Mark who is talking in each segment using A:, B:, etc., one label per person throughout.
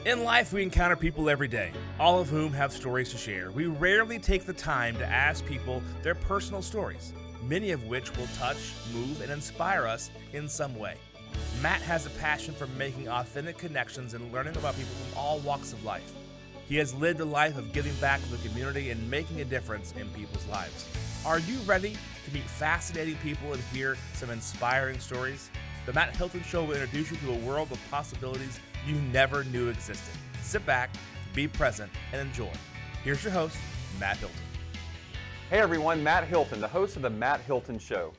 A: In life, we encounter people every day, all of whom have stories to share. We rarely take the time to ask people their personal stories, many of which will touch, move, and inspire us in some way. Matt has a passion for making authentic connections and learning about people from all walks of life. He has lived a life of giving back to the community and making a difference in people's lives. Are you ready to meet fascinating people and hear some inspiring stories? The Matt Hilton Show will introduce you to a world of possibilities you never knew existed. Sit back, be present, and enjoy. Here's your host, Matt Hilton.
B: Hey everyone, Matt Hilton, the host of the Matt Hilton Show.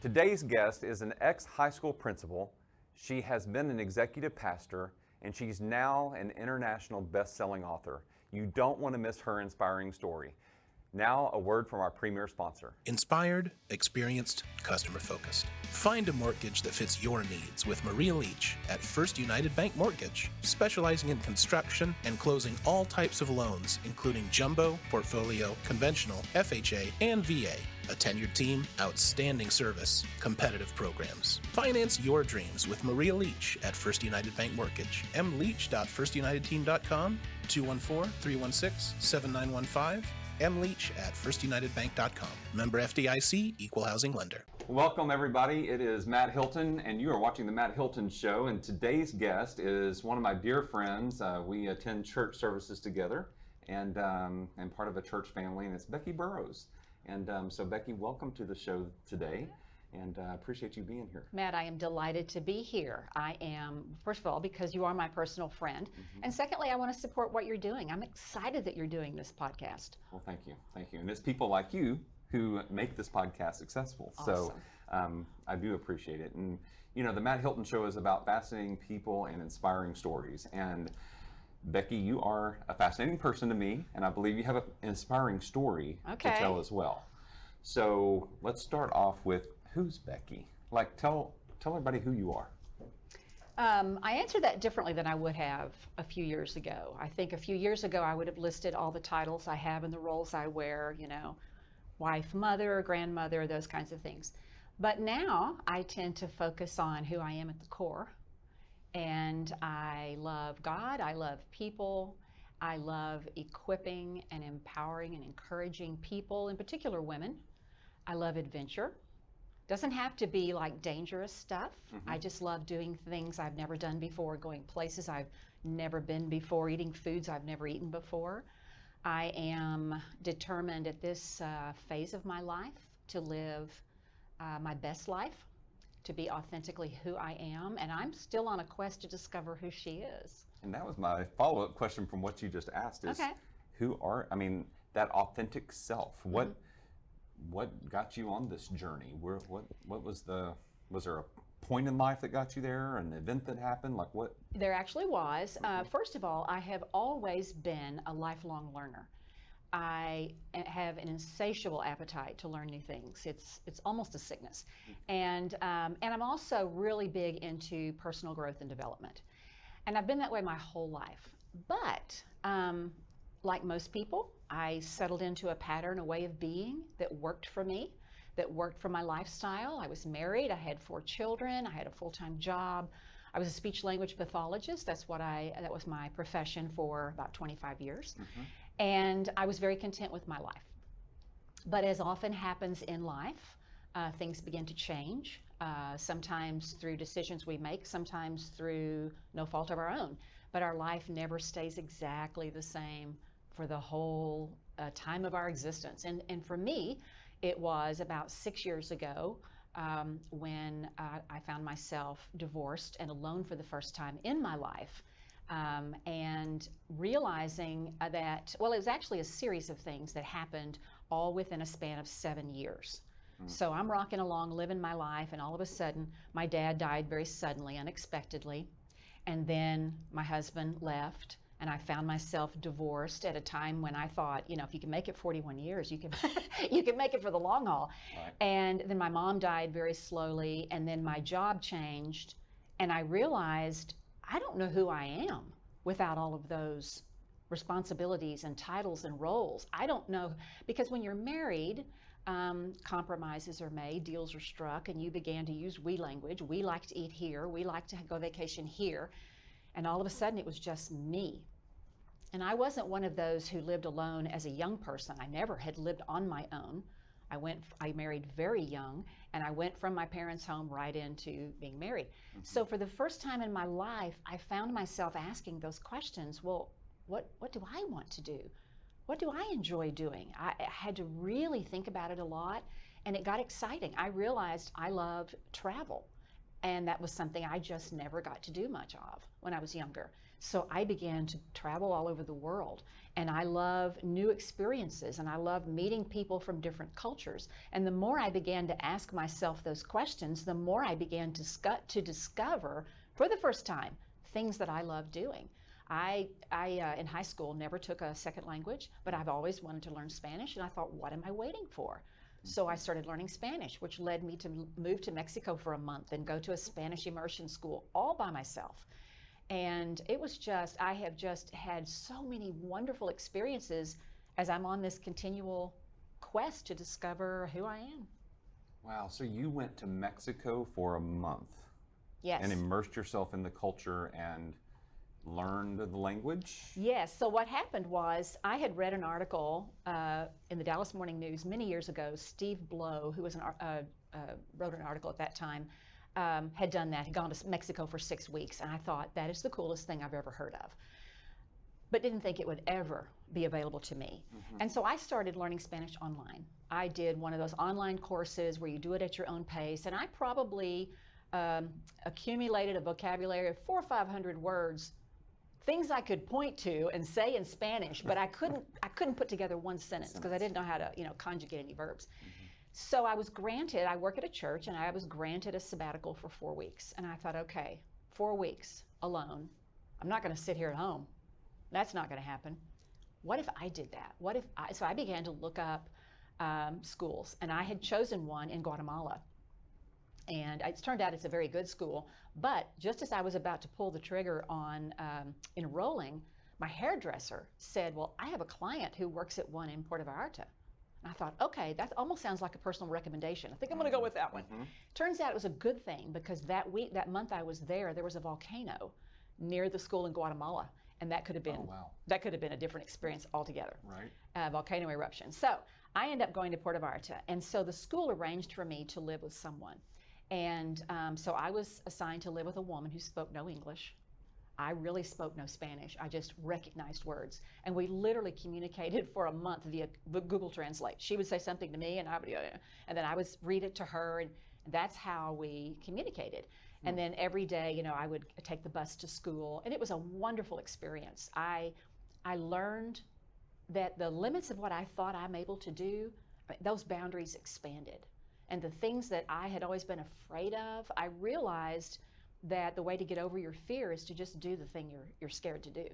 B: Today's guest is an ex-high school principal. She has been an executive pastor, and she's now an international best-selling author. You don't want to miss her inspiring story. Now, a word from our premier sponsor.
C: Inspired, experienced, customer-focused. Find a mortgage that fits your needs with Maria Leach at First United Bank Mortgage, specializing in construction and closing all types of loans, including jumbo, portfolio, conventional, FHA, and VA. A tenured team, outstanding service, competitive programs. Finance your dreams with Maria Leach at First United Bank Mortgage. mleach.firstunitedteam.com, 214-316-7915, mleach at firstunitedbank.com. Member FDIC, Equal Housing Lender.
B: Welcome everybody, it is Matt Hilton and you are watching the Matt Hilton Show, and today's guest is one of my dear friends. We attend church services together and part of a church family, and it's Becky Burroughs. And so Becky, welcome to the show today, and I appreciate you being here.
D: Matt, I am delighted to be here. I am, first of all, because you are my personal friend, and secondly, I want to support what you're doing. I'm excited that you're doing this podcast.
B: Well, thank you. And it's people like you who make this podcast successful.
D: Awesome.
B: So I do appreciate it. And you know, the Matt Hilton Show is about fascinating people and inspiring stories. And Becky, you are a fascinating person to me, and I believe you have an inspiring story to tell as well. So let's start off with, who's Becky? Like, tell everybody who you are.
D: I answered that differently than I would have a few years ago. I think a few years ago I would have listed all the titles I have and the roles I wear, you know, wife, mother, grandmother, those kinds of things. But now I tend to focus on who I am at the core. And I love God, I love people, I love equipping and empowering and encouraging people, in particular women. I love adventure. Doesn't have to be like dangerous stuff. I just love doing things I've never done before, going places I've never been before, eating foods I've never eaten before. I am determined at this phase of my life to live my best life, to be authentically who I am, and I'm still on a quest to discover who she is. And
B: that was my follow-up question from what you just asked is, that authentic self, what got you on this journey? What was there a point in life that got you there, an event that happened, like what?
D: There actually was. First of all, I have always been a lifelong learner. I have an insatiable appetite to learn new things. It's almost a sickness. And I'm also really big into personal growth and development. And I've been that way my whole life. But like most people, I settled into a pattern, a way of being that worked for me, that worked for my lifestyle. I was married, I had 4 children, I had a full-time job. I was a speech language pathologist. That was my profession for about 25 years. And I was very content with my life. But as often happens in life, things begin to change, sometimes through decisions we make, sometimes through no fault of our own. But our life never stays exactly the same for the whole time of our existence. And for me, it was about 6 years ago when I found myself divorced and alone for the first time in my life. And realizing that, well, it was actually a series of things that happened all within a span of 7 years. So I'm rocking along, living my life, and all of a sudden, my dad died very suddenly, unexpectedly. And then my husband left, and I found myself divorced at a time when I thought, you know, if you can make it 41 years, you can you can make it for the long haul. Right. And then my mom died very slowly, and then my job changed, and I realized I don't know who I am without all of those responsibilities and titles and roles. I don't know, because when you're married, compromises are made, deals are struck, and you began to use we language. We like to eat here, we like to go vacation here. And all of a sudden, it was just me. And I wasn't one of those who lived alone as a young person. I never had lived on my own. I married very young, and I went from my parents' home right into being married. So for the first time in my life, I found myself asking those questions. Well, what do I want to do? What do I enjoy doing? I had to really think about it a lot, and it got exciting. I realized I loved travel, and that was something I just never got to do much of when I was younger. So I began to travel all over the world, and I love new experiences, and I love meeting people from different cultures. And the more I began to ask myself those questions, the more I began to discover, for the first time, things that I love doing. I in high school never took a second language, but I've always wanted to learn Spanish, and I thought, what am I waiting for? So I started learning Spanish, which led me to move to Mexico for a month and go to a Spanish immersion school all by myself. And it was just, I have just had so many wonderful experiences as I'm on this continual quest to discover who I am.
B: Wow, so you went to Mexico for a month.
D: Yes.
B: And immersed yourself in the culture and learned the language?
D: Yes. So what happened was I had read an article in the Dallas Morning News many years ago. Steve Blow, who was wrote an article at that time, had done that. He'd gone to Mexico for 6 weeks, and I thought that is the coolest thing I've ever heard of, but didn't think it would ever be available to me. And so I started learning Spanish online. I did one of those online courses where you do it at your own pace, and I probably accumulated a vocabulary of 400 or 500 words, things I could point to and say in Spanish, but I couldn't put together one sentence because I didn't know how to, conjugate any verbs. So I work at a church, and I was granted a sabbatical for 4 weeks. And I thought, okay, 4 weeks alone. I'm not going to sit here at home. That's not going to happen. What if I did that? So I began to look up schools, and I had chosen one in Guatemala. And it's turned out it's a very good school. But just as I was about to pull the trigger on enrolling, my hairdresser said, well, I have a client who works at one in Puerto Vallarta. And I thought, okay, that almost sounds like a personal recommendation. I think I'm going to go with that one. Turns out it was a good thing, because that month I was there was a volcano near the school in Guatemala. And that could have been a different experience altogether. Right. Volcano eruption. So I ended up going to Puerto Vallarta. And so the school arranged for me to live with someone. And so I was assigned to live with a woman who spoke no English. I really spoke no Spanish. I just recognized words. And we literally communicated for a month via Google Translate. She would say something to me, and then I would read it to her, and that's how we communicated. And then every day, I would take the bus to school, and it was a wonderful experience. I learned that the limits of what I thought I'm able to do, those boundaries expanded. And the things that I had always been afraid of, I realized that the way to get over your fear is to just do the thing you're scared to do.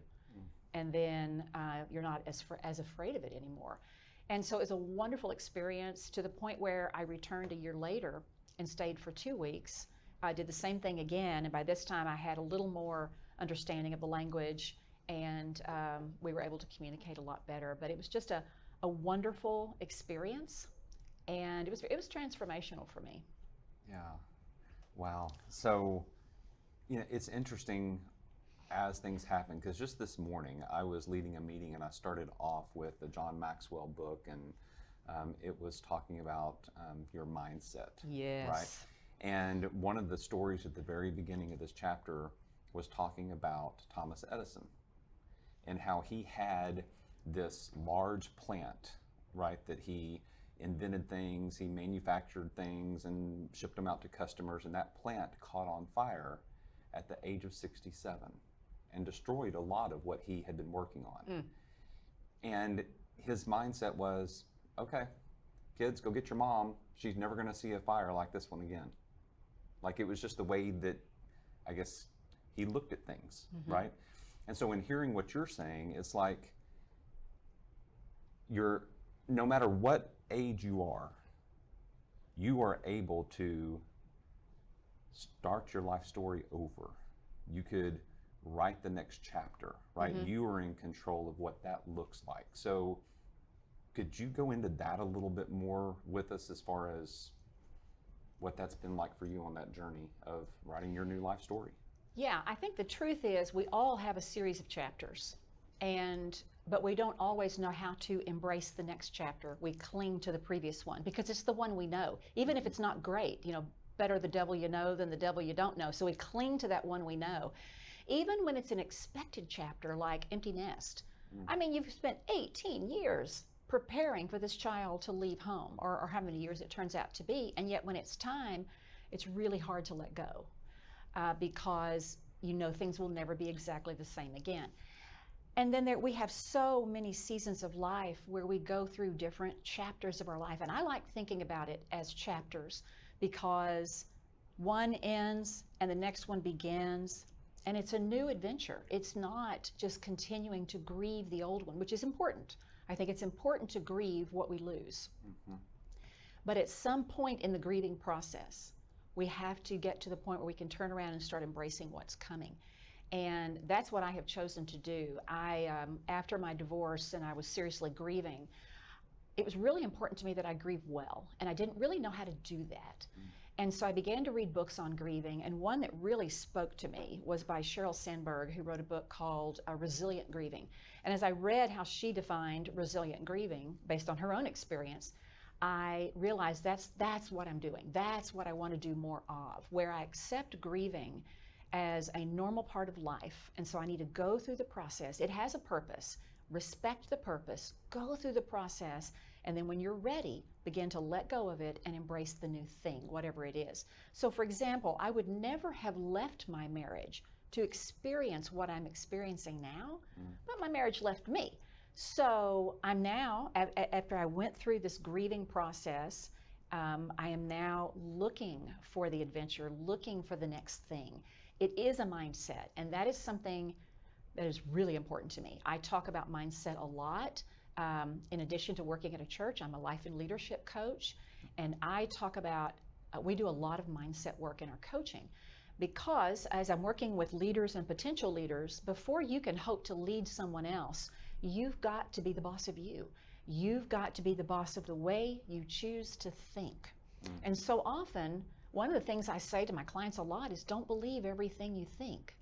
D: And then you're not as afraid of it anymore. And so it's a wonderful experience, to the point where I returned a year later and stayed for 2 weeks. I did the same thing again, and by this time I had a little more understanding of the language, and we were able to communicate a lot better. But it was just a wonderful experience, and it was transformational for me.
B: Yeah. Wow. So, it's interesting as things happen, because just this morning I was leading a meeting, and I started off with the John Maxwell book, and it was talking about your mindset.
D: Yes.
B: Right? And one of the stories at the very beginning of this chapter was talking about Thomas Edison, and how he had this large plant, right, that he invented things, he manufactured things and shipped them out to customers, and that plant caught on fire at the age of 67 and destroyed a lot of what he had been working on. And his mindset was, okay, kids, go get your mom. She's never going to see a fire like this one again. Like, it was just the way that, I guess, he looked at things, right? And so in hearing what you're saying, it's like no matter what age you are able to start your life story over. You could write the next chapter, right? You are in control of what that looks like. So could you go into that a little bit more with us, as far as what that's been like for you on that journey of writing your new life story?
D: Yeah, I think the truth is we all have a series of chapters, but we don't always know how to embrace the next chapter. We cling to the previous one because it's the one we know, even if it's not great. Better the devil you know than the devil you don't know. So we cling to that one we know, even when it's an expected chapter like empty nest. I mean, you've spent 18 years preparing for this child to leave home, or how many years it turns out to be, and yet when it's time, it's really hard to let go. Because things will never be exactly the same again. And then we have so many seasons of life where we go through different chapters of our life. And I like thinking about it as chapters because one ends and the next one begins. And it's a new adventure. It's not just continuing to grieve the old one, which is important. I think it's important to grieve what we lose. But at some point in the grieving process, we have to get to the point where we can turn around and start embracing what's coming. And that's what I have chosen to do. After my divorce and I was seriously grieving, it was really important to me that I grieve well. And I didn't really know how to do that. And so I began to read books on grieving. And one that really spoke to me was by Sheryl Sandberg, who wrote a book called Resilient Grieving. And as I read how she defined resilient grieving based on her own experience, I realized that's what I'm doing. That's what I want to do more of, where I accept grieving as a normal part of life. And so I need to go through the process. It has a purpose. Respect the purpose. Go through the process. And then when you're ready, begin to let go of it and embrace the new thing, whatever it is. So for example, I would never have left my marriage to experience what I'm experiencing now, but my marriage left me. So I'm now, after I went through this grieving process, I am now looking for the adventure, looking for the next thing. It is a mindset, and that is something that is really important to me. I talk about mindset a lot. In addition to working at a church, I'm a life and leadership coach, and I talk about, we do a lot of mindset work in our coaching. Because as I'm working with leaders and potential leaders, before you can hope to lead someone else, you've got to be the boss of you. You've got to be the boss of the way you choose to think. And so often, one of the things I say to my clients a lot is don't believe everything you think.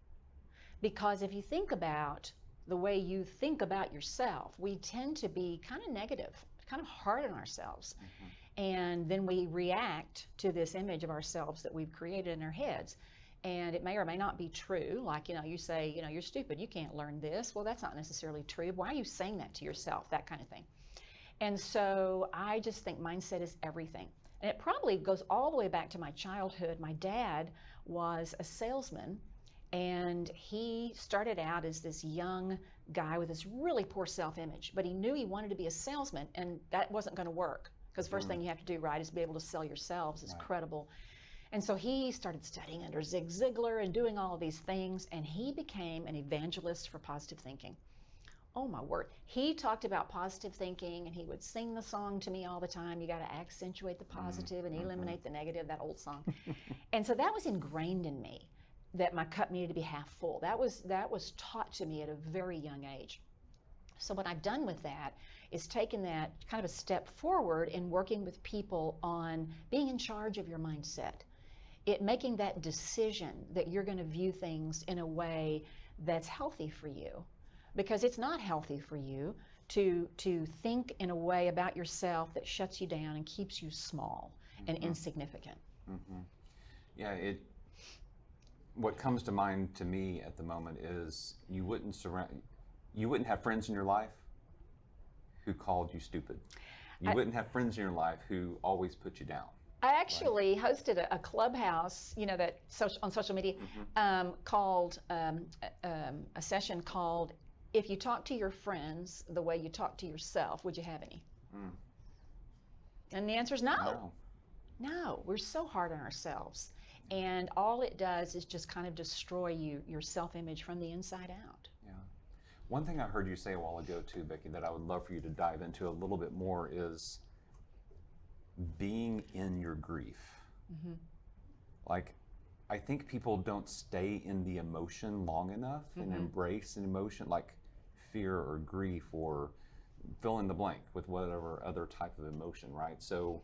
D: Because if you think about the way you think about yourself, we tend to be kind of negative, kind of hard on ourselves. And then we react to this image of ourselves that we've created in our heads. And it may or may not be true. Like, you say, you're stupid, you can't learn this. Well, that's not necessarily true. Why are you saying that to yourself? That kind of thing. And so I just think mindset is everything. And it probably goes all the way back to my childhood. My dad was a salesman, and he started out as this young guy with this really poor self-image, but he knew he wanted to be a salesman, and that wasn't going to work, because first thing you have to do, right, is be able to sell yourselves as credible. And so he started studying under Zig Ziglar and doing all of these things, and he became an evangelist for positive thinking. Oh my word. He talked about positive thinking, and he would sing the song to me all the time. You got to accentuate the positive and eliminate the negative, that old song. And so that was ingrained in me, that my cup needed to be half full. That was taught to me at a very young age. So what I've done with that is taken that kind of a step forward in working with people on being in charge of your mindset. Making that decision that you're going to view things in a way that's healthy for you. Because it's not healthy for you to think in a way about yourself that shuts you down and keeps you small and insignificant.
B: Yeah, what comes to mind to me at the moment is you wouldn't have friends in your life who called you stupid. You wouldn't have friends in your life who always put you down.
D: I actually hosted a clubhouse, on social media, called a session called "If You Talk to Your Friends the Way You Talk to Yourself, Would You Have Any?" And the answer is no. No, we're so hard on ourselves, and all it does is just kind of destroy your self-image from the inside out.
B: Yeah. One thing I heard you say a while ago too, Becky, that I would love for you to dive into a little bit more is being in your grief. Like, I think people don't stay in the emotion long enough and embrace an emotion like fear or grief or fill in the blank with whatever other type of emotion, right? So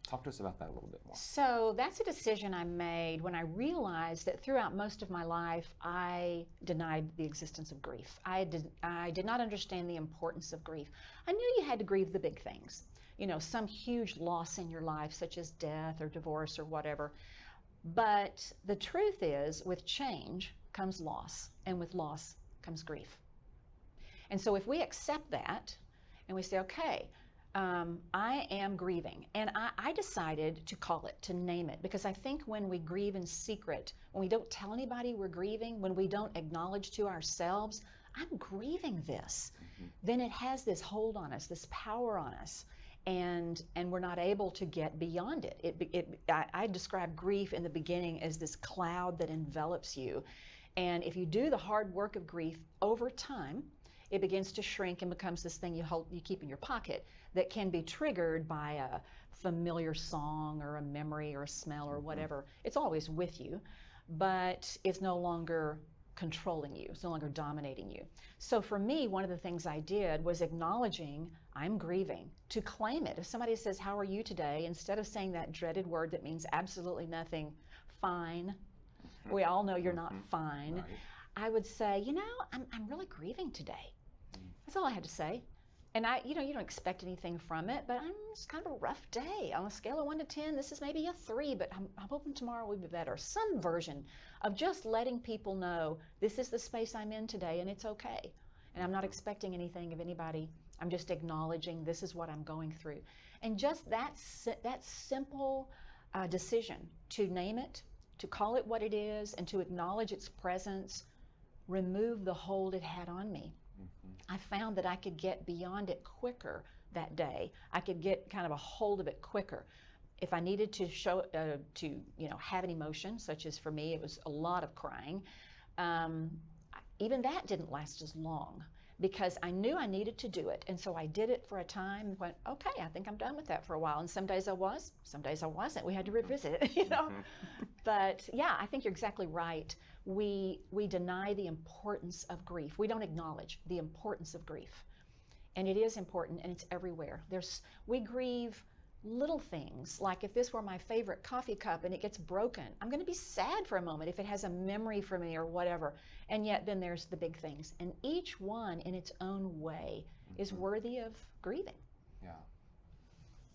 B: Talk to us about that a little bit more.
D: So that's a decision I made when I realized that throughout most of my life, I denied the existence of grief. I did not understand the importance of grief. I knew you had to grieve the big things, some huge loss in your life, such as death or divorce or whatever. But the truth is, with change comes loss, and with loss comes grief. And so if we accept that and we say, okay, I am grieving, and I decided to call it, to name it, because I think when we grieve in secret, when we don't tell anybody we're grieving, when we don't acknowledge to ourselves, I'm grieving this, then it has this hold on us, this power on us, and we're not able to get beyond it. I describe grief in the beginning as this cloud that envelops you, and if you do the hard work of grief over time, it begins to shrink and becomes this thing you keep in your pocket that can be triggered by a familiar song or a memory or a smell or whatever. It's always with you, but it's no longer controlling you. It's no longer dominating you. So for me, one of the things I did was acknowledging I'm grieving, to claim it. If somebody says, how are you today? Instead of saying that dreaded word that means absolutely nothing, fine. We all know you're not fine. Right. I would say, I'm really grieving today. That's all I had to say. And you don't expect anything from it, but it's kind of a rough day. On a scale of 1 to 10, this is maybe a 3, but I'm hoping tomorrow will be better. Some version of just letting people know this is the space I'm in today and it's okay. And I'm not expecting anything of anybody. I'm just acknowledging this is what I'm going through. And just that simple decision to name it, to call it what it is, and to acknowledge its presence, remove the hold it had on me. I found that I could get beyond it quicker that day. I could get kind of a hold of it quicker. If I needed to have an emotion, such as for me, it was a lot of crying, even that didn't last as long because I knew I needed to do it. And so I did it for a time and went, okay, I think I'm done with that for a while. And some days I was, some days I wasn't. We had to revisit it, But yeah, I think you're exactly right. We deny the importance of grief. We don't acknowledge the importance of grief. And it is important, and it's everywhere. We grieve little things, like if this were my favorite coffee cup and it gets broken, I'm going to be sad for a moment if it has a memory for me or whatever. And yet then there's the big things. And each one in its own way is worthy of grieving.
B: Yeah.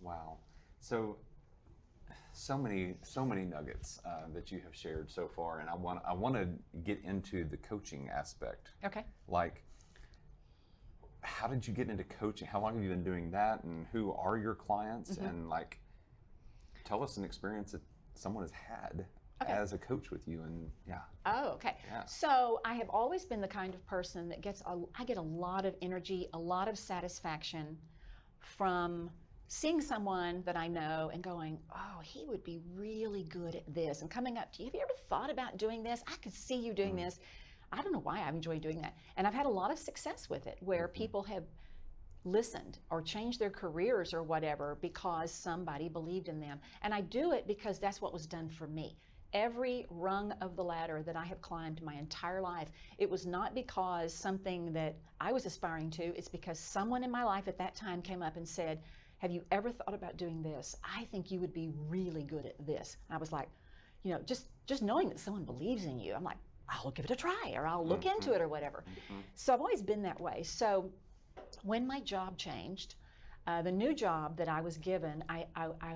B: Wow. So many nuggets that you have shared so far, and I want to get into the coaching aspect.
D: Okay.
B: Like, how did you get into coaching? How long have you been doing that, and who are your clients? And tell us an experience that someone has had as a coach with you. And
D: Oh, okay. Yeah. So I have always been the kind of person that I get a lot of energy, a lot of satisfaction from seeing someone that I know and going, oh, he would be really good at this, and coming up to you, have you ever thought about doing this? I could see you doing this. I don't know why I enjoy doing that. And I've had a lot of success with it, where people have listened or changed their careers or whatever because somebody believed in them. And I do it because that's what was done for me. Every rung of the ladder that I have climbed my entire life, it was not because something that I was aspiring to, it's because someone in my life at that time came up and said, have you ever thought about doing this? I think you would be really good at this. And I was like, just knowing that someone believes in you, I'm like, I'll give it a try, or I'll look into it or whatever. So I've always been that way. So when my job changed, the new job that I was given, I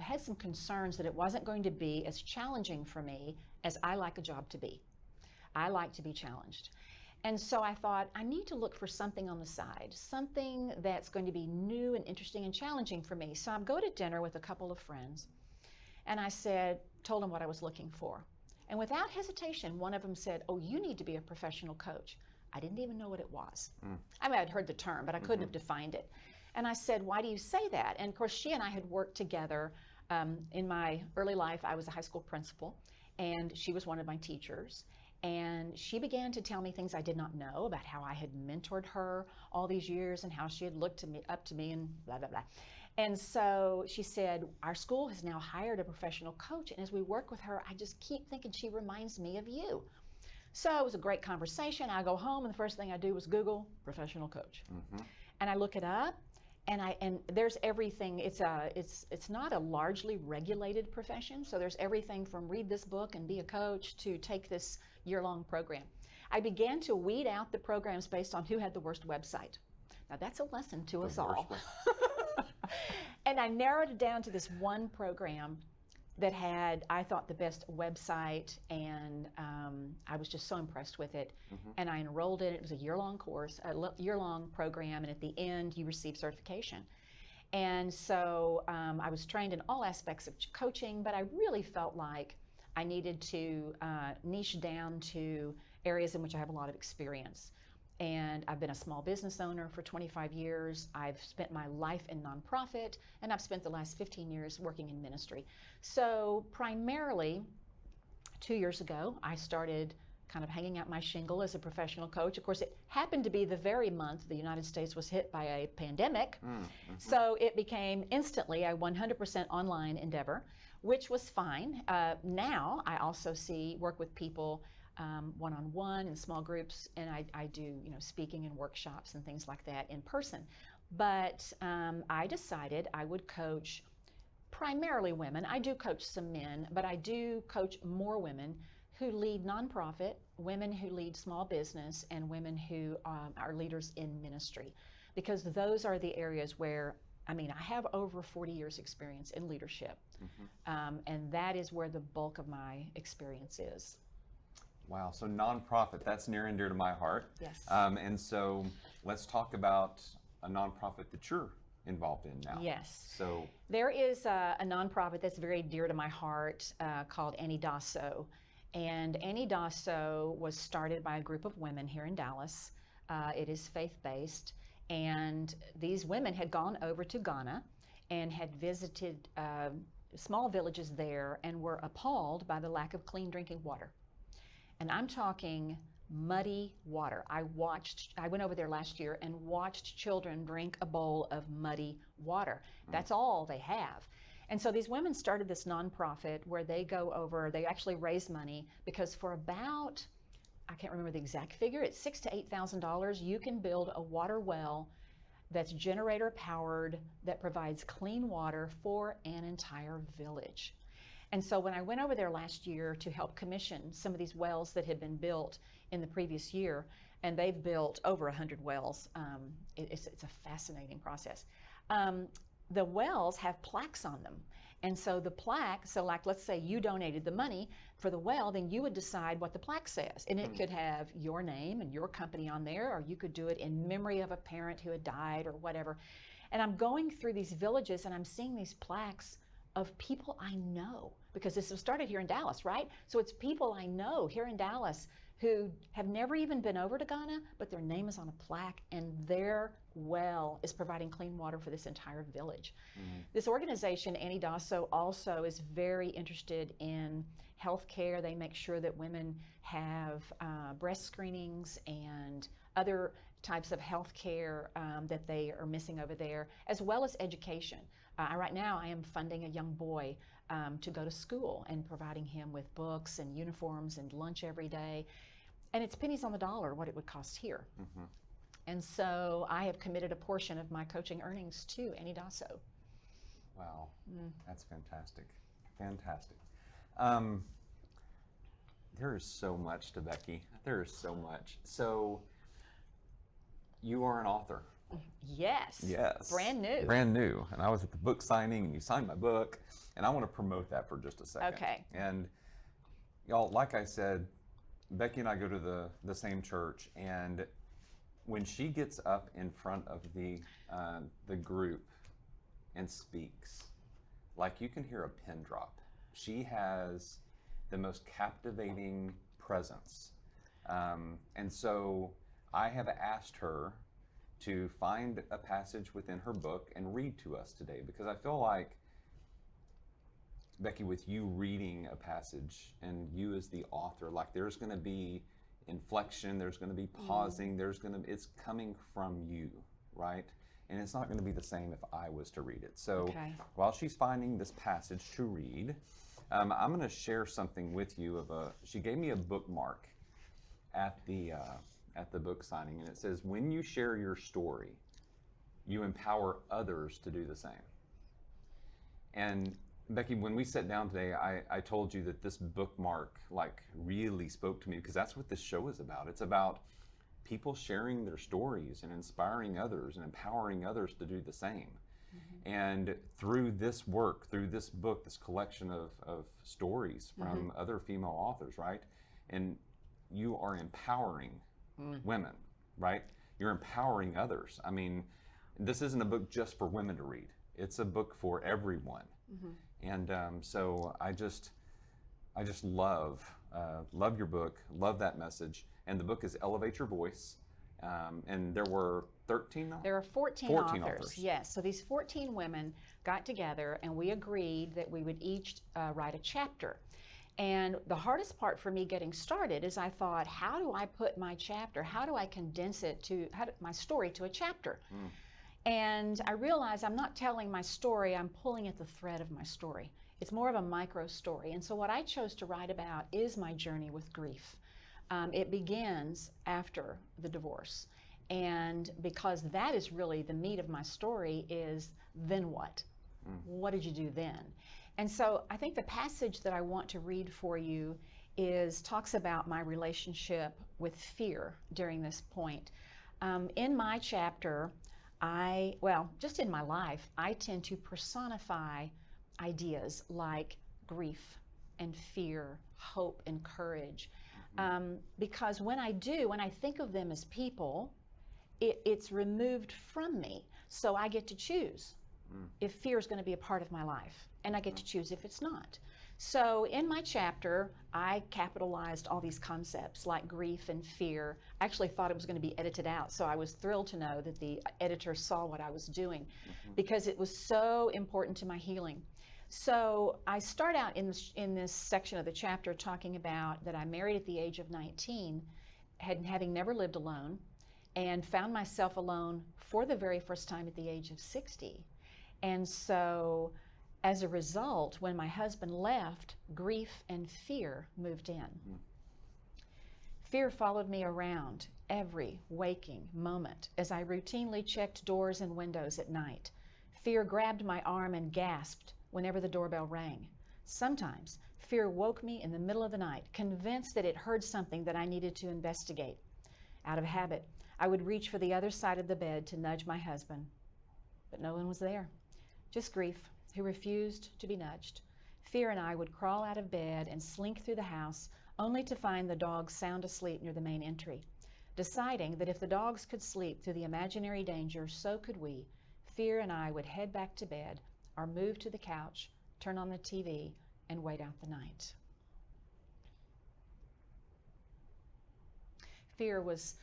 D: had some concerns that it wasn't going to be as challenging for me as I like a job to be. I like to be challenged. And so I thought, I need to look for something on the side, something that's going to be new and interesting and challenging for me. So I go to dinner with a couple of friends, and I told them what I was looking for. And without hesitation, one of them said, oh, you need to be a professional coach. I didn't even know what it was. I mean, I'd heard the term, but I couldn't have defined it. And I said, why do you say that? And of course, she and I had worked together. In my early life, I was a high school principal, and she was one of my teachers. And she began to tell me things I did not know about how I had mentored her all these years and how she had looked up to me and blah, blah, blah. And so she said, our school has now hired a professional coach. And as we work with her, I just keep thinking she reminds me of you. So it was a great conversation. I go home, and the first thing I do was Google professional coach. And I look it up, And there's everything. It's not a largely regulated profession, so there's everything from read this book and be a coach to take this year-long program. I began to weed out the programs based on who had the worst website. Now that's a lesson to us all. And I narrowed it down to this one program that had, I thought, the best website, and I was just so impressed with it. And I enrolled in it. It was a year-long course, a year-long program, and at the end you receive certification. And so I was trained in all aspects of coaching, but I really felt like I needed to niche down to areas in which I have a lot of experience. And I've been a small business owner for 25 years. I've spent my life in nonprofit, and I've spent the last 15 years working in ministry. So primarily, 2 years ago, I started kind of hanging out my shingle as a professional coach. Of course, it happened to be the very month the United States was hit by a pandemic. So it became instantly a 100% online endeavor, which was fine. Now I also work with people one-on-one in small groups, and I do speaking and workshops and things like that in person. But I decided I would coach primarily women. I do coach some men, but I do coach more women who lead nonprofit, women who lead small business, and women who are leaders in ministry, because those are the areas where I have over 40 years experience in leadership, and that is where the bulk of my experience is.
B: Wow, so nonprofit, that's near and dear to my heart.
D: Yes.
B: And so let's talk about a nonprofit that you're involved in now.
D: Yes.
B: So
D: there is a nonprofit that's very dear to my heart called Annie Dasso. And Annie Dasso was started by a group of women here in Dallas. It is faith-based. And these women had gone over to Ghana and had visited small villages there and were appalled by the lack of clean drinking water. And I'm talking muddy water. I went over there last year and watched children drink a bowl of muddy water. That's all they have. And so these women started this nonprofit where they go over, they actually raise money because for about, I can't remember the exact figure, it's $6,000 to $8,000, you can build a water well that's generator powered, that provides clean water for an entire village. And so when I went over there last year to help commission some of these wells that had been built in the previous year, and they've built over 100 wells, it's a fascinating process. The wells have plaques on them. And so the plaque, so like let's say you donated the money for the well, then you would decide what the plaque says. And it could have your name and your company on there, or you could do it in memory of a parent who had died or whatever. And I'm going through these villages and I'm seeing these plaques of people I know, because this was started here in Dallas, right? So it's people I know here in Dallas who have never even been over to Ghana, but their name is on a plaque and their well is providing clean water for this entire village. This organization, Annie Dasso, also is very interested in healthcare. They make sure that women have breast screenings and other types of healthcare that they are missing over there, as well as education. Right now, I am funding a young boy to go to school and providing him with books and uniforms and lunch every day. And it's pennies on the dollar what it would cost here. And so I have committed a portion of my coaching earnings to Annie Dasso.
B: Wow, that's fantastic. Fantastic. There is so much to Becky. There is so much. So you are an author.
D: Yes.
B: Yes.
D: Brand new.
B: Brand new. And I was at the book signing and you signed my book, and I want to promote that for just a second.
D: Okay.
B: And y'all, like I said, Becky and I go to the same church, and when she gets up in front of the group and speaks, like you can hear a pin drop. She has the most captivating presence. And so I have asked her to find a passage within her book and read to us today, because I feel like, Becky, with you reading a passage and you as the author, like there's going to be inflection, there's going to be pausing, it's coming from you, right? And it's not going to be the same if I was to read it. So while she's finding this passage to read, I'm going to share something with you she gave me a bookmark at the book signing, and it says, when you share your story, you empower others to do the same. And Becky, when we sat down today, I told you that this bookmark like really spoke to me, because that's what this show is about. It's about people sharing their stories and inspiring others and empowering others to do the same. And through this work, through this book, this collection of stories from other female authors, right? And you are empowering women, right? You're empowering others. I mean, this isn't a book just for women to read. It's a book for everyone. And so I just love your book, love that message. And the book is Elevate Your Voice. And there were 13?
D: There are 14 authors. Yes. So these 14 women got together and we agreed that we would each write a chapter. And the hardest part for me getting started is I thought, how do I put my chapter, how do I condense it to my story to a chapter? And I realized I'm not telling my story, I'm pulling at the thread of my story. It's more of a micro story. And so what I chose to write about is my journey with grief. It begins after the divorce. And because that is really the meat of my story is, then what? What did you do then? And so I think the passage that I want to read for you talks about my relationship with fear during this point. In my chapter, just in my life, I tend to personify ideas like grief and fear, hope and courage. Because when I think of them as people, it's removed from me. So I get to choose if fear is going to be a part of my life, and I get to choose if it's not. So in my chapter, I capitalized all these concepts like grief and fear. I actually thought it was going to be edited out, so I was thrilled to know that the editor saw what I was doing because it was so important to my healing. So I start out in this section of the chapter talking about that I married at the age of 19, having never lived alone, and found myself alone for the very first time at the age of 60. And so as a result, when my husband left, grief and fear moved in. Fear followed me around every waking moment as I routinely checked doors and windows at night. Fear grabbed my arm and gasped whenever the doorbell rang. Sometimes, fear woke me in the middle of the night, convinced that it heard something that I needed to investigate. Out of habit, I would reach for the other side of the bed to nudge my husband. But no one was there. Just grief, who refused to be nudged. Fear and I would crawl out of bed and slink through the house, only to find the dogs sound asleep near the main entry. Deciding that if the dogs could sleep through the imaginary danger, so could we, Fear and I would head back to bed or move to the couch, turn on the TV, and wait out the night. Fear was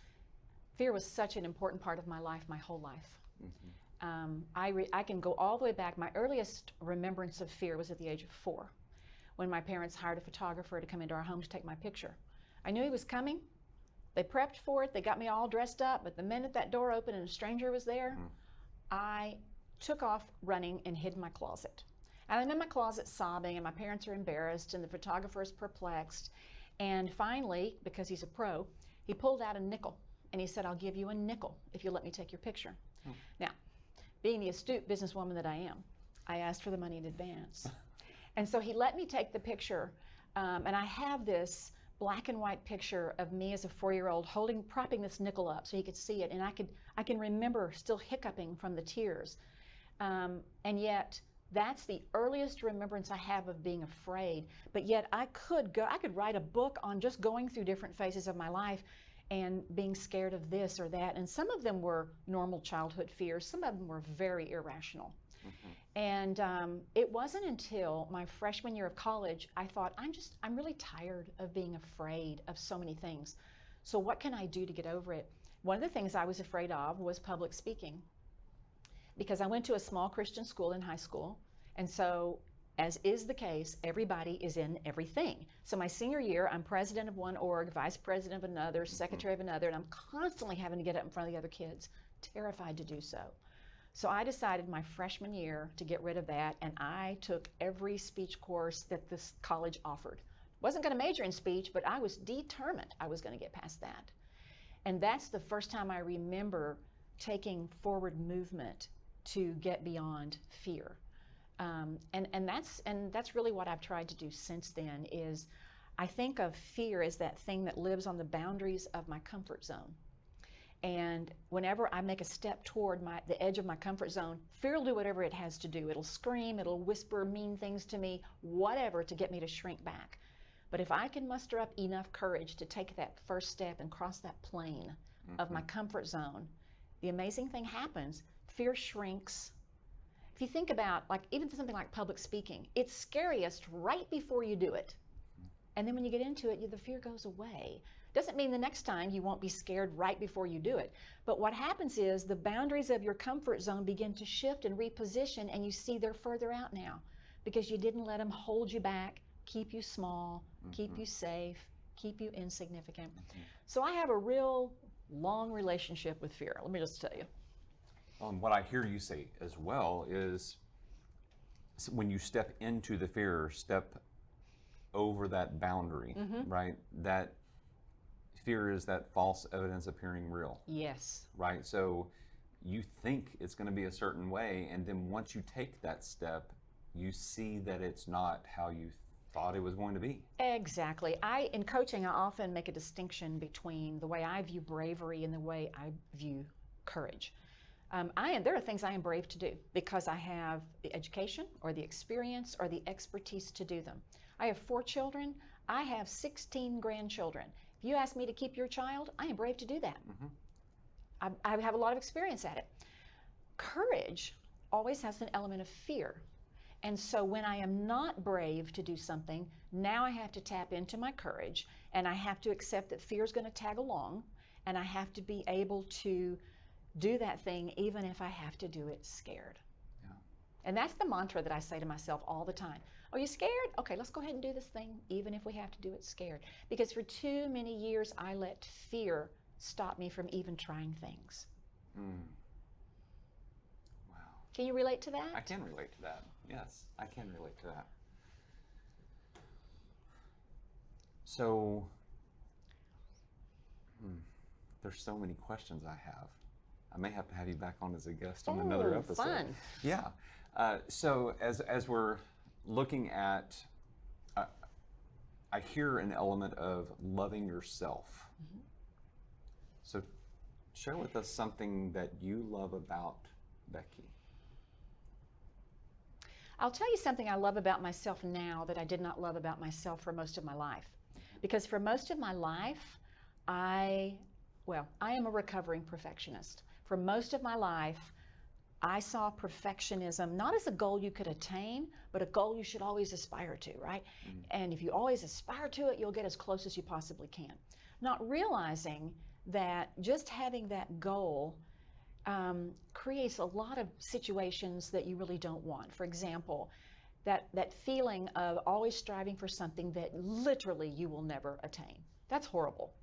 D: such an important part of my life, my whole life. I can go all the way back. My earliest remembrance of fear was at the age of 4, when my parents hired a photographer to come into our home to take my picture. I knew he was coming. They prepped for it. They got me all dressed up. But the minute that door opened and a stranger was there, I took off running and hid in my closet. And I'm in my closet sobbing, and my parents are embarrassed, and the photographer is perplexed. And finally, because he's a pro, he pulled out a nickel, and he said, "I'll give you a nickel if you let me take your picture." Now, being the astute businesswoman that I am, I asked for the money in advance. And so he let me take the picture, and I have this black and white picture of me as a 4-year-old propping this nickel up so he could see it, and I can remember still hiccuping from the tears. And yet, that's the earliest remembrance I have of being afraid. But yet I could write a book on just going through different phases of my life and being scared of this or that. And some of them were normal childhood fears. Some of them were very irrational. And it wasn't until my freshman year of college, I thought, I'm really tired of being afraid of so many things. So what can I do to get over it? One of the things I was afraid of was public speaking, because I went to a small Christian school in high school. And so, as is the case, everybody is in everything. So my senior year, I'm president of one org, vice president of another, secretary of another, and I'm constantly having to get up in front of the other kids, terrified to do so. So I decided my freshman year to get rid of that, and I took every speech course that this college offered. Wasn't going to major in speech, but I was determined I was going to get past that. And that's the first time I remember taking forward movement to get beyond fear. And that's really what I've tried to do since then. Is I think of fear as that thing that lives on the boundaries of my comfort zone. And whenever I make a step toward the edge of my comfort zone, fear will do whatever it has to do. It'll scream, it'll whisper mean things to me, whatever, to get me to shrink back. But if I can muster up enough courage to take that first step and cross that plane of my comfort zone, the amazing thing happens. Fear shrinks. If you think about, like, even something like public speaking, it's scariest right before you do it. And then when you get into it, the fear goes away. Doesn't mean the next time you won't be scared right before you do it. But what happens is the boundaries of your comfort zone begin to shift and reposition, and you see they're further out now because you didn't let them hold you back, keep you small, keep you safe, keep you insignificant. So I have a real long relationship with fear. Let me just tell you.
B: What I hear you say as well is when you step into the fear, step over that boundary, right? That fear is that false evidence appearing real.
D: Yes.
B: Right? So you think it's going to be a certain way, and then once you take that step, you see that it's not how you thought it was going to be.
D: Exactly. In coaching, I often make a distinction between the way I view bravery and the way I view courage. There are things I am brave to do because I have the education or the experience or the expertise to do them. I have 4 children. I have 16 grandchildren. If you ask me to keep your child, I am brave to do that. I have a lot of experience at it. Courage always has an element of fear. And so when I am not brave to do something, now I have to tap into my courage, and I have to accept that fear is going to tag along, and I have to be able to do that thing even if I have to do it scared.
B: Yeah.
D: And that's the mantra that I say to myself all the time. Are you scared? Okay, let's go ahead and do this thing even if we have to do it scared. Because for too many years I let fear stop me from even trying things.
B: Wow.
D: Can you relate to that?
B: I can relate to that. Yes, I can relate to that. So, there's so many questions I have. I may have to have you back on as a guest on another episode.
D: Fun.
B: Yeah. So as we're looking at, I hear an element of loving yourself. So share with us something that you love about Becky.
D: I'll tell you something I love about myself now that I did not love about myself for most of my life. Because for most of my life, I am a recovering perfectionist. For most of my life, I saw perfectionism not as a goal you could attain, but a goal you should always aspire to, right? And if you always aspire to it, you'll get as close as you possibly can. Not realizing that just having that goal creates a lot of situations that you really don't want. For example, that feeling of always striving for something that literally you will never attain. That's horrible.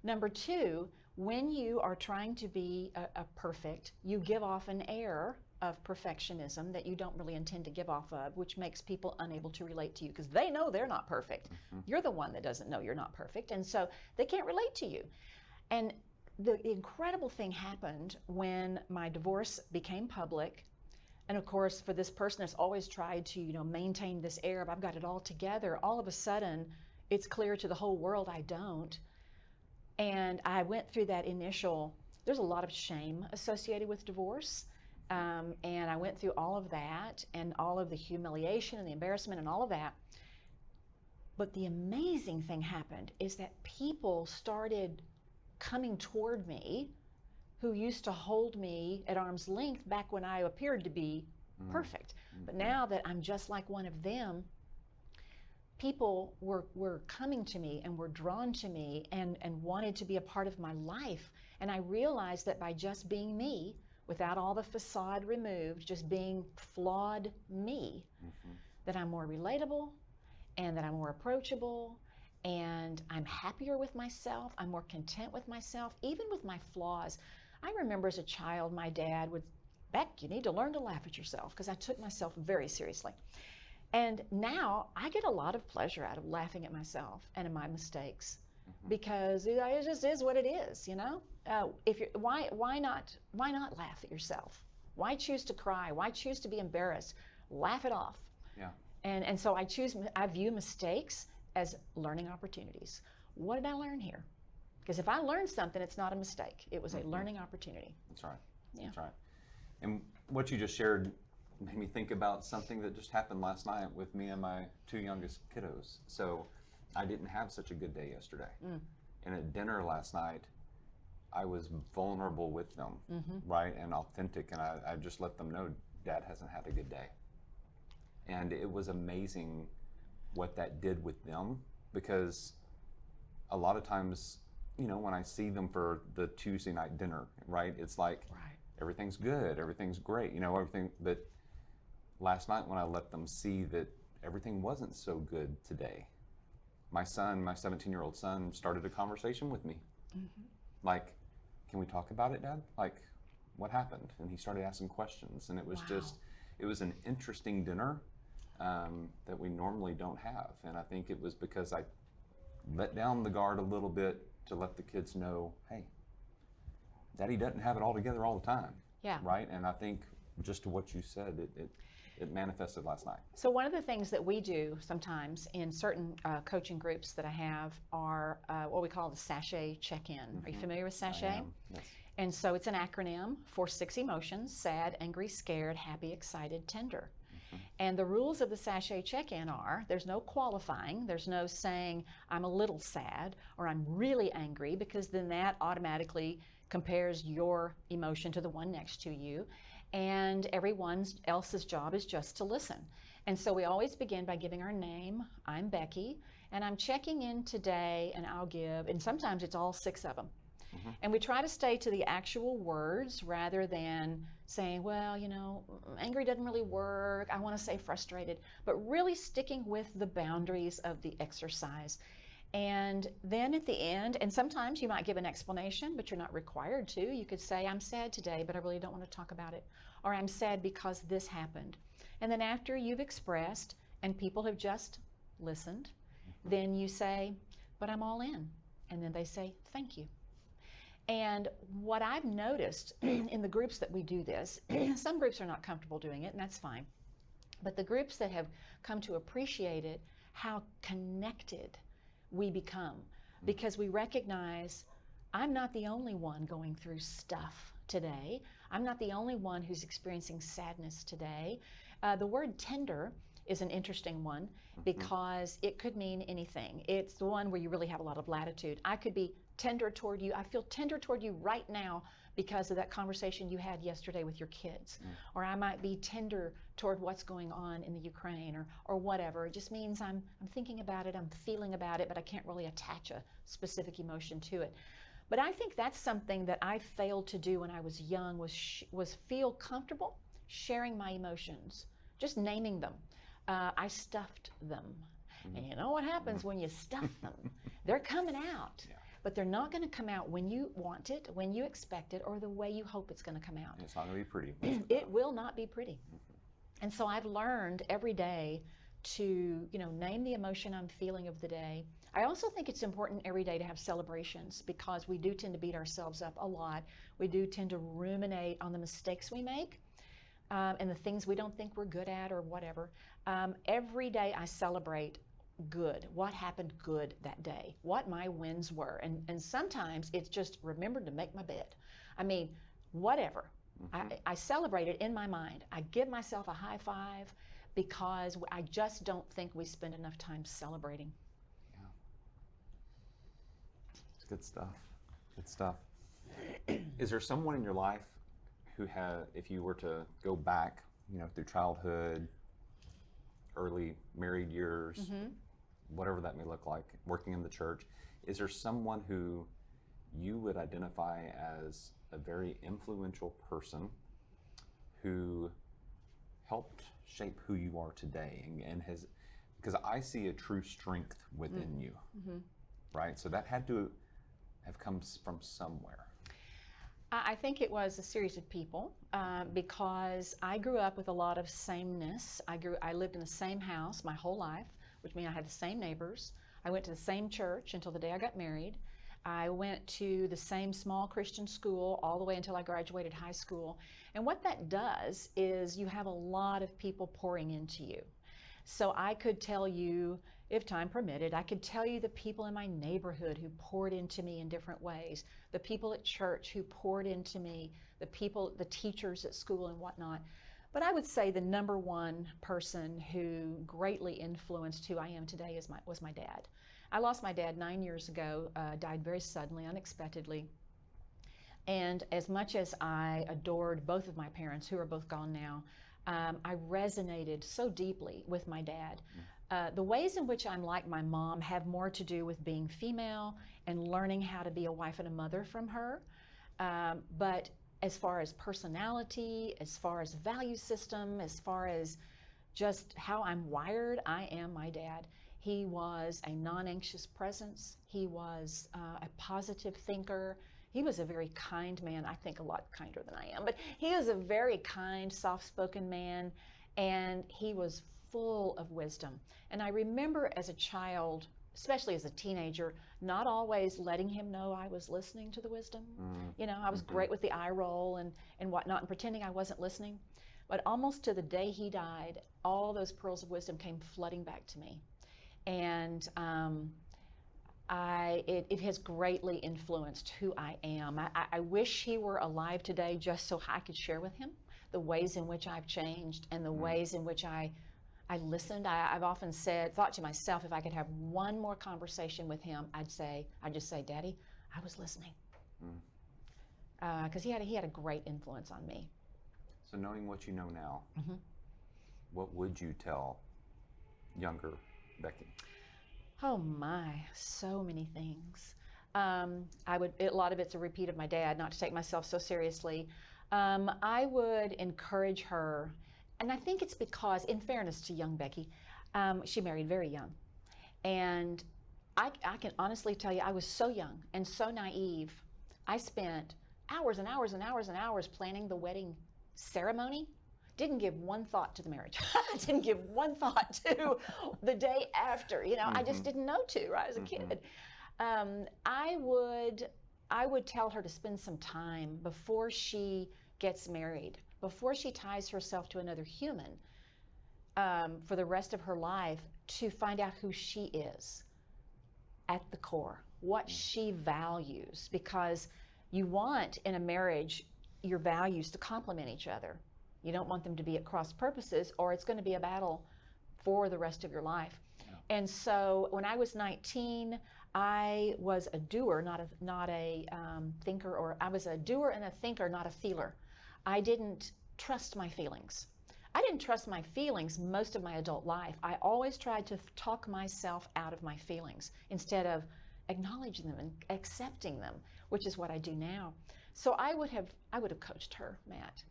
D: Number 2, when you are trying to be a perfect, you give off an air of perfectionism that you don't really intend to give off of, which makes people unable to relate to you because they know they're not perfect. You're the one that doesn't know you're not perfect, and so they can't relate to you. And the incredible thing happened when my divorce became public. And of course, for this person that's always tried to, maintain this air of I've got it all together, all of a sudden, it's clear to the whole world I don't. And I went through that there's a lot of shame associated with divorce. And I went through all of that and all of the humiliation and the embarrassment and all of that. But the amazing thing happened is that people started coming toward me who used to hold me at arm's length back when I appeared to be perfect. But now that I'm just like one of them, people were coming to me and were drawn to me and wanted to be a part of my life. And I realized that by just being me, without all the facade removed, just being flawed me, that I'm more relatable and that I'm more approachable and I'm happier with myself. I'm more content with myself, even with my flaws. I remember as a child, my dad would, Beck, you need to learn to laugh at yourself, because I took myself very seriously. And now I get a lot of pleasure out of laughing at myself and at my mistakes. because it just is what it is, you know. If you're, why not laugh at yourself? Why choose to cry? Why choose to be embarrassed? Laugh it off.
B: Yeah.
D: And so I view mistakes as learning opportunities. What did I learn here? Because if I learned something, it's not a mistake. It was a learning opportunity.
B: That's right.
D: Yeah.
B: That's right. And what you just shared made me think about something that just happened last night with me and my 2 youngest kiddos. So I didn't have such a good day yesterday. And at dinner last night, I was vulnerable with them, right? And authentic. And I just let them know Dad hasn't had a good day. And it was amazing what that did with them, because a lot of times, you know, when I see them for the Tuesday night dinner, right? It's like, everything's good, everything's great, you know, everything. But last night when I let them see that everything wasn't so good today, my son, my 17-year-old son, started a conversation with me. Like, can we talk about it, Dad? Like, what happened? And he started asking questions, and it was just, it was an interesting dinner that we normally don't have. And I think it was because I let down the guard a little bit to let the kids know, hey, Daddy doesn't have it all together all the time.
D: Yeah.
B: Right? And I think just to what you said, it manifested last night.
D: So one of the things that we do sometimes in certain coaching groups that I have are what we call the sachet check-in. Are you familiar with sachet?
B: I am, yes.
D: And so it's an acronym for 6 emotions: sad, angry, scared, happy, excited, tender. And the rules of the sachet check-in are, there's no qualifying, there's no saying I'm a little sad or I'm really angry, because then that automatically compares your emotion to the one next to you. And everyone else's job is just to listen. And so we always begin by giving our name. I'm Becky, and I'm checking in today, and I'll give, and sometimes it's all 6 of them. And we try to stay to the actual words rather than saying, well, you know, angry doesn't really work, I want to say frustrated, but really sticking with the boundaries of the exercise. And then at the end, and sometimes you might give an explanation, but you're not required to. You could say, I'm sad today, but I really don't want to talk about it. Or I'm sad because this happened. And then after you've expressed and people have just listened, then you say, but I'm all in. And then they say, thank you. And what I've noticed in the groups that we do this, some groups are not comfortable doing it, and that's fine. But the groups that have come to appreciate it, how connected we become, because we recognize I'm not the only one going through stuff today. I'm not the only one who's experiencing sadness today. The word tender is an interesting one because it could mean anything. It's the one where you really have a lot of latitude. I could be tender toward you. I feel tender toward you right now because of that conversation you had yesterday with your kids. Or I might be tender toward what's going on in the Ukraine, or whatever. It just means I'm thinking about it, I'm feeling about it, but I can't really attach a specific emotion to it. But I think that's something that I failed to do when I was young, was feel comfortable sharing my emotions, just naming them. I stuffed them. And you know what happens when you stuff them? They're coming out. But they're not going to come out when you want it, when you expect it, or the way you hope it's going to come out.
B: It's not going to be pretty.
D: It will not be pretty. And so I've learned every day to, name the emotion I'm feeling of the day. I also think it's important every day to have celebrations, because we do tend to beat ourselves up a lot. We do tend to ruminate on the mistakes we make and the things we don't think we're good at or whatever. Every day I celebrate good, what happened good that day, what my wins were. And sometimes it's just remember to make my bed. I mean, whatever. I celebrate it in my mind. I give myself a high five because I just don't think we spend enough time celebrating.
B: Yeah. It's good stuff. Good stuff. Is there someone in your life who had, if you were to go back, through childhood, early married years, whatever that may look like, working in the church, is there someone who you would identify as a very influential person who helped shape who you are today and has, because I see a true strength within you, right? So that had to have come from somewhere.
D: I think it was a series of people because I grew up with a lot of sameness. I lived in the same house my whole life, which means I had the same neighbors. I went to the same church until the day I got married. I went to the same small Christian school all the way until I graduated high school. And what that does is you have a lot of people pouring into you. So I could tell you, if time permitted, I could tell you the people in my neighborhood who poured into me in different ways, the people at church who poured into me, the teachers at school and whatnot. But I would say the number one person who greatly influenced who I am today was my dad. I lost my dad 9 years ago, died very suddenly, unexpectedly. And as much as I adored both of my parents, who are both gone now, I resonated so deeply with my dad. The ways in which I'm like my mom have more to do with being female and learning how to be a wife and a mother from her. But as far as personality, as far as value system, as far as just how I'm wired, I am my dad. He was a non-anxious presence. He was a positive thinker. He was a very kind man, I think a lot kinder than I am, but he was a very kind, soft-spoken man, and he was full of wisdom. And I remember as a child, especially as a teenager, not always letting him know I was listening to the wisdom. You know, I was great with the eye roll and whatnot and pretending I wasn't listening. But almost to the day he died, all those pearls of wisdom came flooding back to me. And it has greatly influenced who I am. I wish he were alive today just so I could share with him the ways in which I've changed and the ways in which I listened. I've often thought to myself, if I could have one more conversation with him, I'd just say, Daddy, I was listening. Because he had a great influence on me.
B: So knowing what you know now, what would you tell younger Becky?
D: Oh my, so many things. A lot of it's a repeat of my dad, not to take myself so seriously. I would encourage her, and I think it's because, in fairness to young Becky, she married very young. And I can honestly tell you, I was so young and so naive. I spent hours and hours and hours and hours planning the wedding ceremony. Didn't give one thought to the marriage. Didn't give one thought to the day after. You know, I just didn't know to, right, as a kid. I would tell her to spend some time before she gets married, before she ties herself to another human, for the rest of her life, to find out who she is at the core, what she values, because you want in a marriage your values to complement each other. You don't want them to be at cross purposes, or it's going to be a battle for the rest of your life. And so when I was 19, I was a doer, not a thinker, or I was a doer and a thinker, not a feeler. I didn't trust my feelings. I didn't trust my feelings most of my adult life. I always tried to talk myself out of my feelings instead of acknowledging them and accepting them, which is what I do now. So I would have coached her, Matt.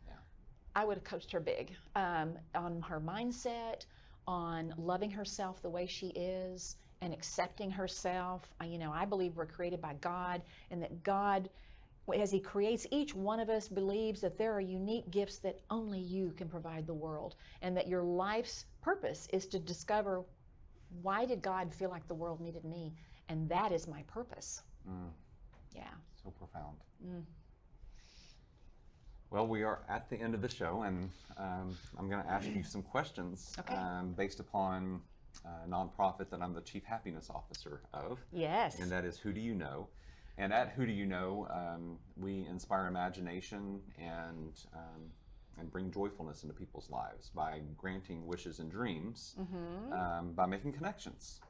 D: I would have coached her big on her mindset, on loving herself the way she is and accepting herself. I believe we're created by God, and that God, as He creates each one of us, believes that there are unique gifts that only you can provide the world, and that your life's purpose is to discover, why did God feel like the world needed me? And that is my purpose. Yeah.
B: So profound. Well, we are at the end of the show, and I'm going to ask you some questions based upon a nonprofit that I'm the Chief Happiness Officer of.
D: Yes.
B: And that is Who Do You Know? And at Who Do You Know, we inspire imagination and bring joyfulness into people's lives by granting wishes and dreams, by making connections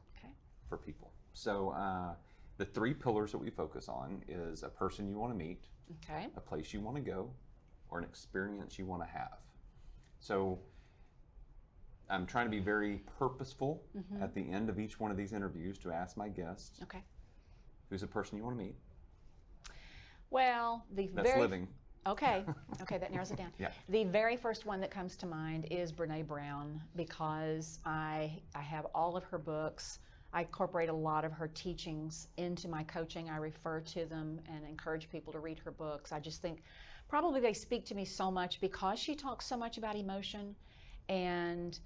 B: for people. So the 3 pillars that we focus on is a person you want to meet, a place you want to go, or an experience you want to have. So I'm trying to be very purposeful at the end of each one of these interviews to ask my guests, who's a person you want to meet?
D: Well,
B: that's living.
D: Okay, that narrows it down.
B: Yeah.
D: The very first one that comes to mind is Brene Brown, because I have all of her books. I incorporate a lot of her teachings into my coaching. I refer to them and encourage people to read her books. I just think probably they speak to me so much because she talks so much about emotion, and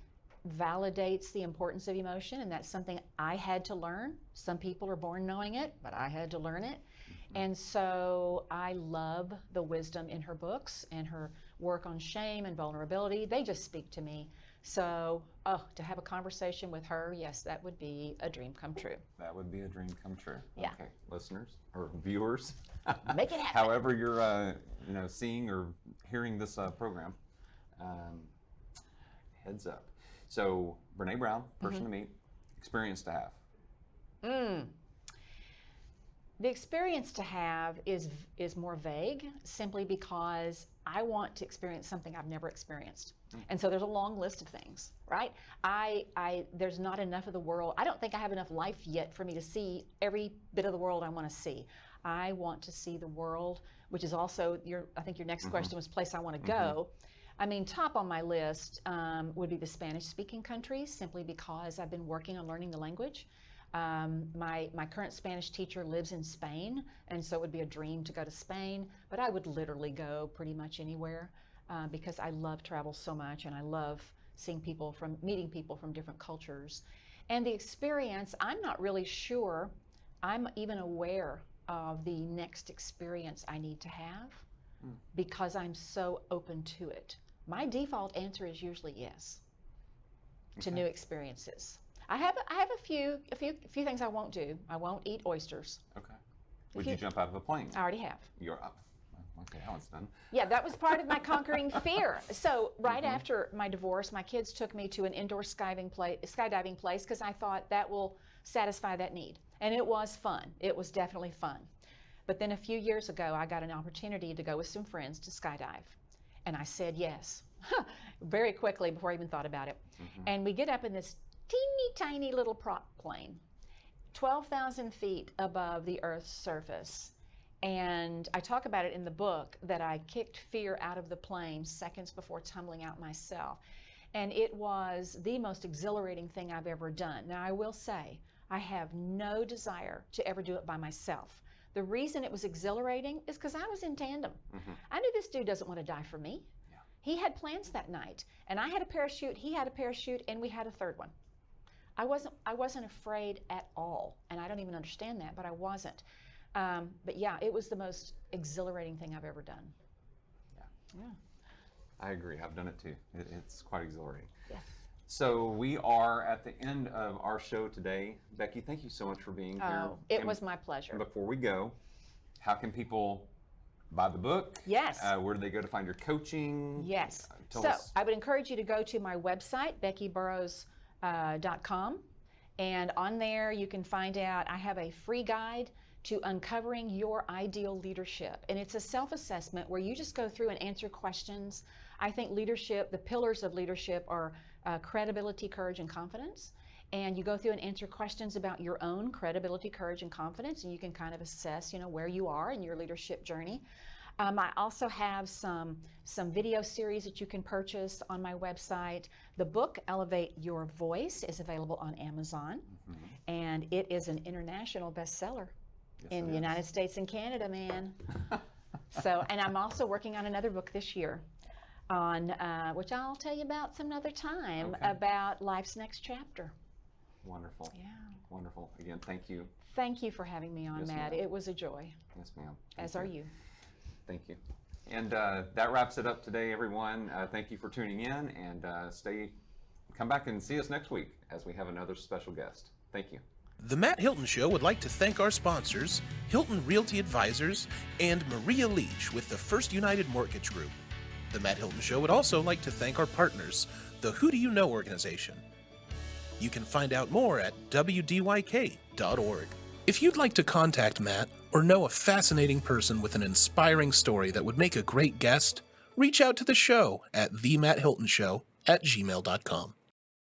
D: validates the importance of emotion, and that's something I had to learn. Some people are born knowing it, but I had to learn it. And so I love the wisdom in her books and her work on shame and vulnerability. They just speak to me. So, to have a conversation with her, yes, that would be a dream come true.
B: That would be a dream come true.
D: Yeah.
B: Okay, listeners or viewers,
D: Make it happen.
B: however you're seeing or hearing this program, heads up. So Brene Brown, person to meet, experience to have.
D: The experience to have is more vague, simply because I want to experience something I've never experienced. And so there's a long list of things, right? There's not enough of the world. I don't think I have enough life yet for me to see every bit of the world I want to see. I want to see the world, which is also I think your next question was place I want to go. I mean, top on my list would be the Spanish-speaking countries, simply because I've been working on learning the language. My current Spanish teacher lives in Spain, and so it would be a dream to go to Spain, but I would literally go pretty much anywhere because I love travel so much, and I love meeting people from different cultures. And the experience, I'm not really sure I'm even aware of the next experience I need to have because I'm so open to it. My default answer is usually yes to new experiences. I have a few things I won't do. I won't eat oysters.
B: Okay. Would you jump out of a plane?
D: I already have.
B: You're up. Okay, that one's done.
D: Yeah, that was part of my conquering fear. So right after my divorce, my kids took me to an indoor skydiving place because I thought that will satisfy that need. And it was fun. It was definitely fun. But then a few years ago, I got an opportunity to go with some friends to skydive. And I said yes, very quickly before I even thought about it. And we get up in this teeny tiny little prop plane, 12,000 feet above the Earth's surface. And I talk about it in the book that I kicked fear out of the plane seconds before tumbling out myself. And it was the most exhilarating thing I've ever done. Now, I will say, I have no desire to ever do it by myself. The reason it was exhilarating is because I was in tandem. I knew this dude doesn't want to die for me.
B: Yeah.
D: He had plans that night, and I had a parachute, he had a parachute, and we had a third one. I wasn't afraid at all, and I don't even understand that, but I wasn't. But yeah, it was the most exhilarating thing I've ever done. Yeah.
B: I agree. I've done it too. It's quite exhilarating.
D: Yes.
B: So we are at the end of our show today. Becky, thank you so much for being here.
D: Oh, it was my pleasure.
B: Before we go, how can people buy the book?
D: Yes.
B: Where do they go to find your coaching?
D: Yes.
B: Tell
D: So
B: us.
D: I would encourage you to go to my website, beckyburroughs.com. And on there you can find out, I have a free guide to uncovering your ideal leadership. And it's a self-assessment where you just go through and answer questions. I think leadership, the pillars of leadership are credibility, courage, and confidence. And you go through and answer questions about your own credibility, courage, and confidence, and you can kind of assess, where you are in your leadership journey. I also have some video series that you can purchase on my website. The book, Elevate Your Voice, is available on Amazon, and it is an international bestseller in the United States and Canada, man. So, and I'm also working on another book this year on, which I'll tell you about some other time, about life's next chapter.
B: Wonderful.
D: Yeah.
B: Wonderful. Again, thank you.
D: Thank you for having me on,
B: Yes,
D: Matt.
B: ma'am.
D: It was a joy.
B: Yes, ma'am.
D: As are you.
B: Thank you. And that wraps it up today, everyone. Thank you for tuning in, and come back and see us next week as we have another special guest. Thank you.
C: The Matt Hilton Show would like to thank our sponsors, Hilton Realty Advisors and Maria Leach with the First United Mortgage Group. The Matt Hilton Show would also like to thank our partners, the Who Do You Know organization. You can find out more at wdyk.org. If you'd like to contact Matt or know a fascinating person with an inspiring story that would make a great guest, reach out to the show at themattHiltonshow@gmail.com.